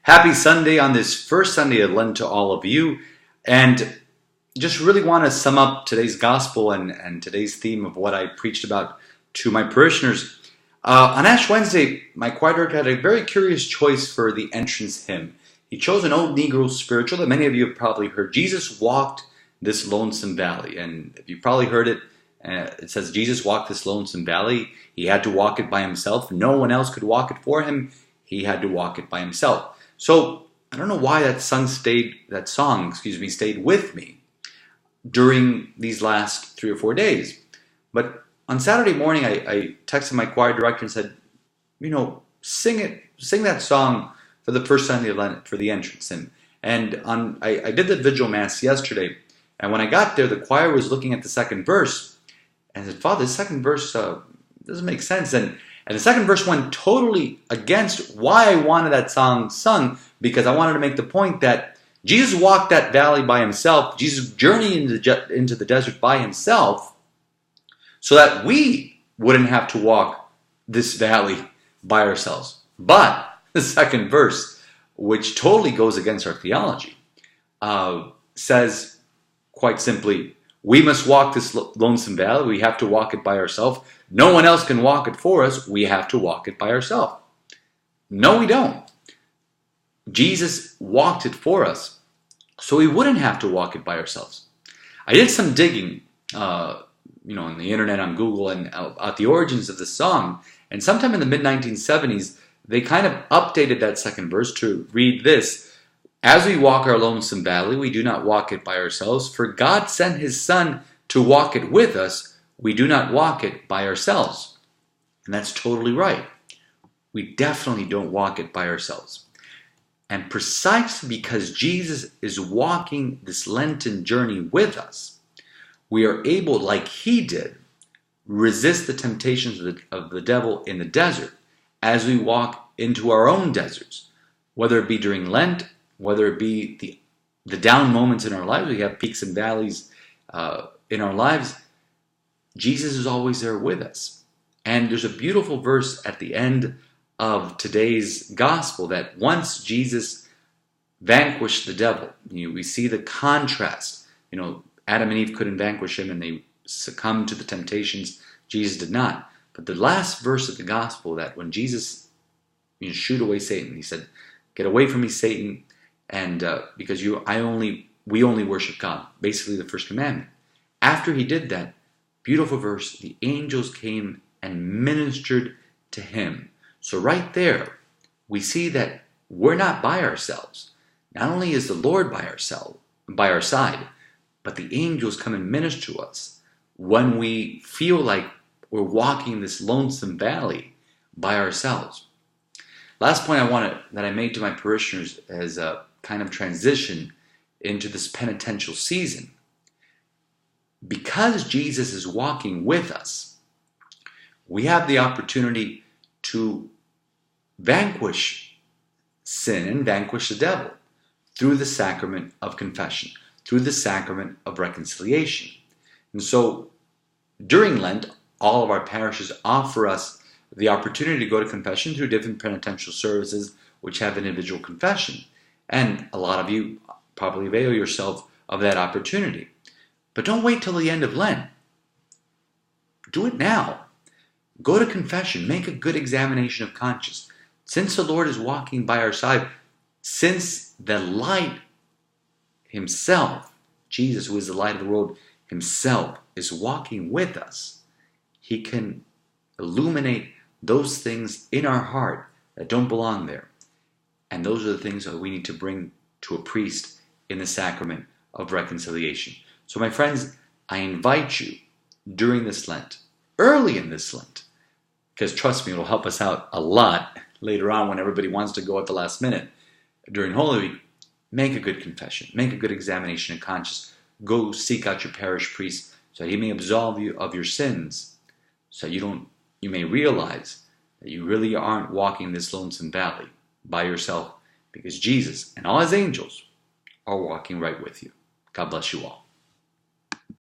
Happy Sunday on this first Sunday of Lent to all of you. And just really want to sum up today's gospel and today's theme of what I preached about to my parishioners. On Ash Wednesday, my choir director had a very curious choice for the entrance hymn. He chose an old Negro spiritual that many of you have probably heard. Jesus walked this lonesome valley. And if you've probably heard it, it says Jesus walked this lonesome valley. He had to walk it by himself. No one else could walk it for him. He had to walk it by himself. So I don't know why that song stayed with me during these last 3 or 4 days. But on Saturday morning, I texted my choir director and said, sing that song for the first Sunday of Lent for the entrance hymn. And I did the vigil mass yesterday, and when I got there, the choir was looking at the second verse, and I said, Father, the second verse doesn't make sense. And the second verse went totally against why I wanted that song sung, because I wanted to make the point that Jesus walked that valley by himself. Jesus journeyed into the desert by himself so that we wouldn't have to walk this valley by ourselves. But the second verse, which totally goes against our theology, says quite simply, we must walk this lonesome valley. We have to walk it by ourselves. No one else can walk it for us. We have to walk it by ourselves. No, we don't. Jesus walked it for us, so we wouldn't have to walk it by ourselves. I did some digging, on the internet, on Google, and at the origins of the song. And sometime in the mid-1970s, they kind of updated that second verse to read this: as we walk our lonesome valley, we do not walk it by ourselves. For God sent his Son to walk it with us. We do not walk it by ourselves. And that's totally right. We definitely don't walk it by ourselves. And precisely because Jesus is walking this Lenten journey with us, we are able, like he did, resist the temptations of the devil in the desert as we walk into our own deserts, whether it be during Lent, whether it be the down moments in our lives. We have peaks and valleys in our lives. Jesus is always there with us. And there's a beautiful verse at the end of today's gospel that once Jesus vanquished the devil, we see the contrast. Adam and Eve couldn't vanquish him and they succumbed to the temptations. Jesus did not. But the last verse of the gospel, that when Jesus shooed away Satan, he said, "Get away from me, Satan, and because we only worship God." Basically the first commandment. After he did that, beautiful verse, the angels came and ministered to him. So right there, we see that we're not by ourselves. Not only is the Lord by our side, but the angels come and minister to us when we feel like we're walking this lonesome valley by ourselves. Last point that I made to my parishioners as a kind of transition into this penitential season. Because Jesus is walking with us, we have the opportunity to vanquish sin and vanquish the devil through the sacrament of confession, through the sacrament of reconciliation. And so during Lent, all of our parishes offer us the opportunity to go to confession through different penitential services which have individual confession. And a lot of you probably avail yourself of that opportunity. But don't wait till the end of Lent. Do it now. Go to confession. Make a good examination of conscience. Since the Lord is walking by our side, since the light himself, Jesus, who is the light of the world himself, is walking with us, he can illuminate those things in our heart that don't belong there. And those are the things that we need to bring to a priest in the sacrament of reconciliation. So my friends, I invite you during this Lent, early in this Lent, because trust me, it'll help us out a lot later on when everybody wants to go at the last minute. During Holy Week, make a good confession, make a good examination of conscience. Go seek out your parish priest so he may absolve you of your sins, so you may realize that you really aren't walking this lonesome valley by yourself, because Jesus and all his angels are walking right with you. God bless you all.